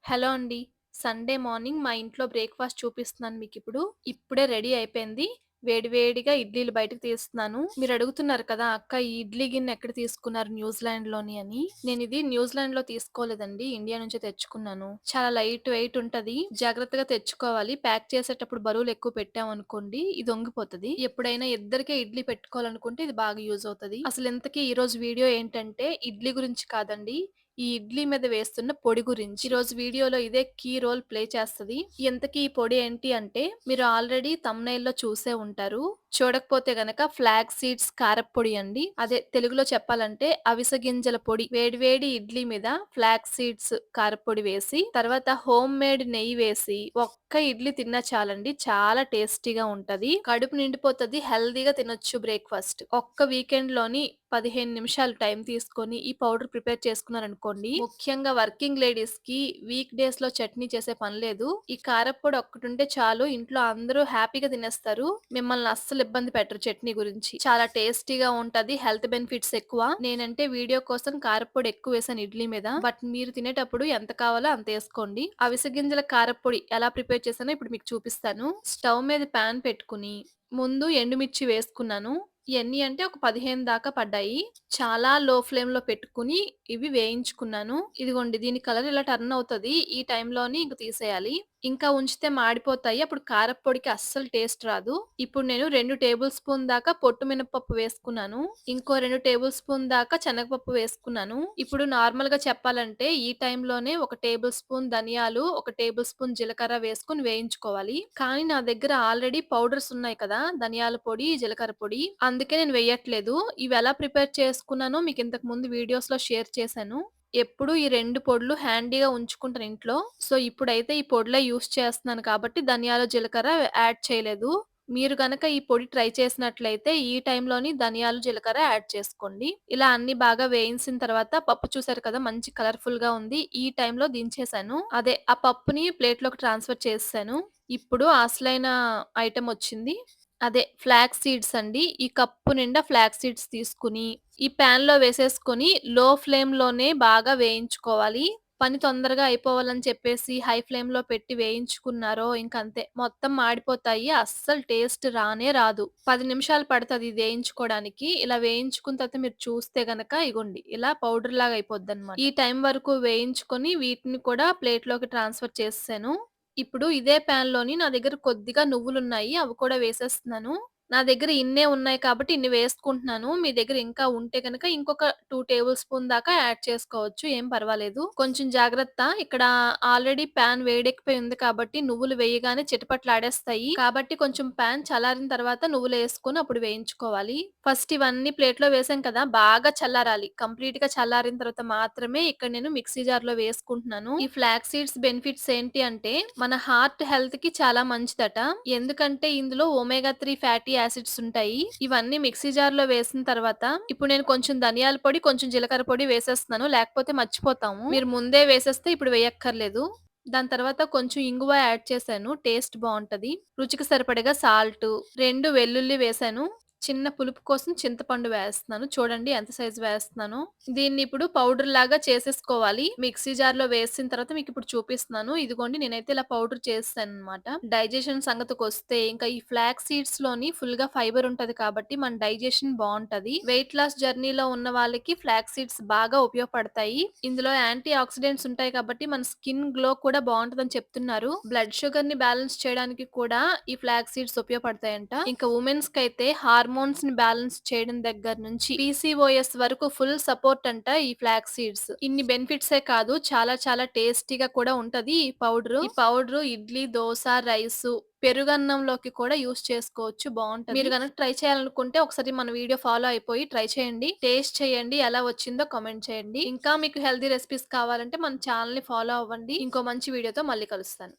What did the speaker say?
Hello అండి. Sunday morning మా ఇంట్లో బ్రేక్‌ఫాస్ట్ చూపిస్తున్నాను మీకిప్పుడు. ఇప్పుడే రెడీ అయిపోయింది. వేడి వేడిగా ఇడ్లీలు బయటకి తీస్తున్నాను. మీరడుగుతున్నారు కదా! అక్క ఈ ఇడ్లీ గిన్నె ఎక్కడ తీసుకున్నారు న్యూజిలాండ్‌లోని అని. నేనిది న్యూజిలాండ్‌లో తీసుకోలేదండి. ఇండియా నుంచే తెచ్చుకున్నాను. చాలా లైట్ వెయిట్ ఉంటది. జాగ్రత్తగా తెచ్చుకోవాలి. ప్యాక్ చేసేటప్పుడు బరువులెక్కువ పెట్టామనుకోండి ఇది ఒంగిపోతది. ఎప్పుడైనా ఇద్దరికే ఇడ్లీ పెట్టుకోవాలనుకుంటే ఇది బాగా యూజ్ అవుతది. అసలింతకీ ఈరోజు వీడియో ఏంటంటే ఇడ్లీ గురించి కాదండి. ఈ ఇడ్లీ మీద వేస్తున్న పొడి గురించి. ఈరోజు వీడియోలో ఇదే కీ రోల్ ప్లే చేస్తది. ఇంతకీ ఈ పొడి ఏంటి అంటే, మీరు ఆల్రెడీ థంబ్‌నెయిల్‌లో చూసే ఉంటారు. చూడకపోతే గనక ఫ్లాగ్ సీడ్స్ కారప్పొడి అండి. అదే తెలుగులో చెప్పాలంటే అవిసె గింజల పొడి. వేడి వేడి ఇడ్లీ మీద ఫ్లాగ్ సీడ్స్ కారప్పొడి వేసి, తర్వాత హోమ్ మేడ్ నెయ్యి వేసి, ఒక్క ఇడ్లీ తిన్నా చాలండి. చాలా టేస్టీగా ఉంటది. కడుపు నిండిపోతది. హెల్తీగా తినొచ్చు బ్రేక్‌ఫాస్ట్. ఒక్క వీకెండ్‌లోని 15 నిమిషాలు టైం తీసుకొని ఈ పౌడర్ ప్రిపేర్ చేసుకున్నారనుకోండి. ముఖ్యంగా వర్కింగ్ లేడీస్‌కి వీక్ డేస్‌లో చట్నీ చేసే పని లేదు. ఈ కారప్పొడి ఒక్కటుంటే చాలు ఇంట్లో అందరూ హ్యాపీగా తినేస్తారు. మిమ్మల్ని అస్సలు ఇబ్బంది పెట్టరు చట్నీ గురించి. చాలా టేస్టీగా ఉంటది. హెల్త్ బెనిఫిట్స్ ఎక్కువ. నేనంటే వీడియో కోసం కారప్పొడి ఎక్కువేసాను ఇడ్లీ మీద. బట్ మీరు తినేటప్పుడు ఎంత కావాలో అంత ఏసుకోండి. అవిసె గింజల కారప్పొడి ఎలా ప్రిపేర్ చేశానో ఇప్పుడు మీకు చూపిస్తాను. స్టవ్ మీద పాన్ పెట్టుకొని ముందు ఎండుమిర్చి వేసుకున్నాను. ఎన్ని అంటే ఒక 15 దాకా పడ్డాయి. చాలా లో ఫ్లేమ్‌లో పెట్టుకొని ఇవి వేయించుకున్నాను. ఇదిగోండి దీని కలర్ ఇలా టర్న్ అవుతది. ఈ టైంలోని ఇంక తీసేయాలి. ఇంకా ఉంచితే మాడిపోతాయి. అప్పుడు కారప్పొడికి అస్సలు టేస్ట్ రాదు. ఇప్పుడు నేను 2 టేబుల్ స్పూన్ దాకా పొట్టు మినపప్పు వేసుకున్నాను. ఇంకో 2 టేబుల్ స్పూన్ దాకా శనగపప్పు వేసుకున్నాను. ఇప్పుడు నార్మల్‌గా చెప్పాలంటే ఈ టైంలోనే ఒక టేబుల్ స్పూన్ ధనియాలు, ఒక టేబుల్ స్పూన్ జీలకర్ర వేసుకొని వేయించుకోవాలి. కానీ నా దగ్గర ఆల్రెడీ పౌడర్స్ ఉన్నాయి కదా! ధనియాల పొడి, జీలకర్ర పొడి. అందుకే నేను వేయట్లేదు. ఇవెలా ప్రిపేర్ చేసుకున్నానో మీకు ఇంతకు ముందు వీడియోస్‌లో షేర్ చేశాను. ఎప్పుడు ఈ 2 పొడులు హ్యాండీగా ఉంచుకుంటాను ఇంట్లో. సో, ఇప్పుడైతే ఈ పొడులే యూజ్ చేస్తున్నాను కాబట్టి ధనియాలు, జీలకర్ర యాడ్ చేయలేదు. మీరు గనక ఈ పొడి ట్రై చేసినట్లయితే ఈ టైంలోని ధనియాలు, జీలకర్ర యాడ్ చేసుకోండి. ఇలా అన్నీ బాగా వేయించిన తర్వాత పప్పు చూసారు కదా! మంచి కలర్‌ఫుల్‌గా ఉంది. ఈ టైంలో దించేసాను. అదే ఆ పప్పుని ప్లేట్‌లోకి ట్రాన్స్‌ఫర్ చేసేసాను. ఇప్పుడు అసలైన ఐటెమ్ వచ్చింది. అదే ఫ్లాక్స్ సీడ్స్ అండి. ఈ కప్పు నిండా ఫ్లాక్స్ సీడ్స్ తీసుకొని, ఈ పాన్‌లో వేసేసుకొని లో ఫ్లేమ్‌లోనే బాగా వేయించుకోవాలి. పని తొందరగా అయిపోవాలని చెప్పేసి హై ఫ్లేమ్‌లో పెట్టి వేయించుకున్నారో ఇంకంతే. మొత్తం మాడిపోతాయి. అస్సలు టేస్ట్ రానే రాదు. 10 నిమిషాలు పడతది ఇది వేయించుకోవడానికి. ఇలా వేయించుకున్న తర్వాత మీరు చూస్తే గనక ఇగోండి ఇలా పౌడర్‌లాగా అయిపోద్దనమాట. ఈ టైం వరకు వేయించుకొని వీటిని కూడా ప్లేట్‌లోకి ట్రాన్స్‌ఫర్ చేసేసాను. ఇప్పుడు ఇదే పాన్‌లోని నా దగ్గర కొద్దిగా నువ్వులున్నాయి. అవి కూడా వేసేస్తున్నాను. నా దగ్గర ఇన్నే ఉన్నాయి కాబట్టి ఇన్ని వేసుకుంటున్నాను. మీ దగ్గర ఇంకా ఉంటే గనక ఇంకొక 2 టేబుల్ స్పూన్ దాకా యాడ్ చేసుకోవచ్చు. ఏం పర్వాలేదు. కొంచెం జాగ్రత్త. ఇక్కడ ఆల్రెడీ పాన్ వేడెక్కిపోయి ఉంది కాబట్టి నువ్వులు వేయగానే చిటపటలాడేస్తాయి. కాబట్టి కొంచెం పాన్ చల్లారిన తర్వాత నువ్వులేసుకొని అప్పుడు వేయించుకోవాలి. ఫస్ట్ ఇవన్నీ ప్లేట్‌లో వేసాం కదా! బాగా చల్లారాలి. కంప్లీట్‌గా చల్లారిన తర్వాత మాత్రమే ఇక్కడ నేను మిక్సీ జార్‌లో వేసుకుంటున్నాను. ఈ ఫ్లాక్స్ సీడ్స్ బెనిఫిట్స్ ఏంటి అంటే మన హార్ట్ హెల్త్‌కి చాలా మంచిదట. ఎందుకంటే ఇందులో ఒమేగా 3 ఫ్యాటీ యాసిడ్స్ ఉంటాయి. ఇవన్నీ మిక్సీ జార్‌లో వేసిన తర్వాత ఇప్పుడు నేను కొంచెం ధనియాల పొడి, కొంచెం జీలకర్ర పొడి వేసేస్తున్నాను. లేకపోతే మర్చిపోతాము. మీరు ముందే వేసేస్తే ఇప్పుడు వేయక్కర్లేదు. దాని తర్వాత కొంచెం ఇంగువ యాడ్ చేశాను. టేస్ట్ బావుంటది. రుచికి సరిపడగా సాల్టు, 2 వెల్లుల్లి వేశాను. చిన్న పులుపు కోసం చింతపండు వేస్తున్నాను. చూడండి ఎంత సైజ్ వేస్తున్నానో. దీన్ని ఇప్పుడు పౌడర్ లాగా చేసేసుకోవాలి. మిక్సీ జార్‌లో వేసిన తర్వాత మీకిప్పుడు చూపిస్తున్నాను. ఇదిగోండి నేనైతే ఇలా పౌడర్ చేసేసాననమాట. డైజెషన్ సంగతికొస్తే ఇంకా ఈ ఫ్లాక్స్ సీడ్స్‌లోని ఫుల్‌గా ఫైబర్ ఉంటది కాబట్టి మన డైజెషన్ బావుంటది. వెయిట్ లాస్ జర్నీలో ఉన్న వాళ్ళకి ఫ్లాక్స్ సీడ్స్ బాగా ఉపయోగపడతాయి. ఇందులో యాంటీ ఆక్సిడెంట్స్ ఉంటాయి కాబట్టి మన స్కిన్ గ్లో కూడా బావుంటదని చెప్తున్నారు. బ్లడ్ షుగర్‌ని బ్యాలెన్స్ చేయడానికి కూడా ఈ ఫ్లాక్స్ సీడ్స్ ఉపయోగపడతాయంట. ఇంకా వుమెన్స్‌కైతే హార్మోన్స్‌ని బ్యాలెన్స్ చేయడం దగ్గర నుంచి పీసీఓఎస్ వరకు ఫుల్ సపోర్ట్ అంట ఈ ఫ్లాక్స్ సీడ్స్. ఇన్ని బెనిఫిట్సే కాదు చాలా చాలా టేస్టీగా కూడా ఉంటది ఈ పౌడరు. ఈ పౌడరు ఇడ్లీ, దోస, రైసు పెరుగన్నంలోకి కూడా యూజ్ చేసుకోవచ్చు. బావుంటది. మీరు గనక ట్రై చేయాలనుకుంటే ఒకసారి మన వీడియో ఫాలో అయిపోయి ట్రై చేయండి. టేస్ట్ చేయండి. ఎలా వచ్చిందో కామెంట్ చేయండి. ఇంకా మీకు హెల్తీ రెసిపీస్ కావాలంటే మన ఛానెల్‌ని ఫాలో అవ్వండి. ఇంకో మంచి వీడియోతో మళ్ళీ కలుస్తాను.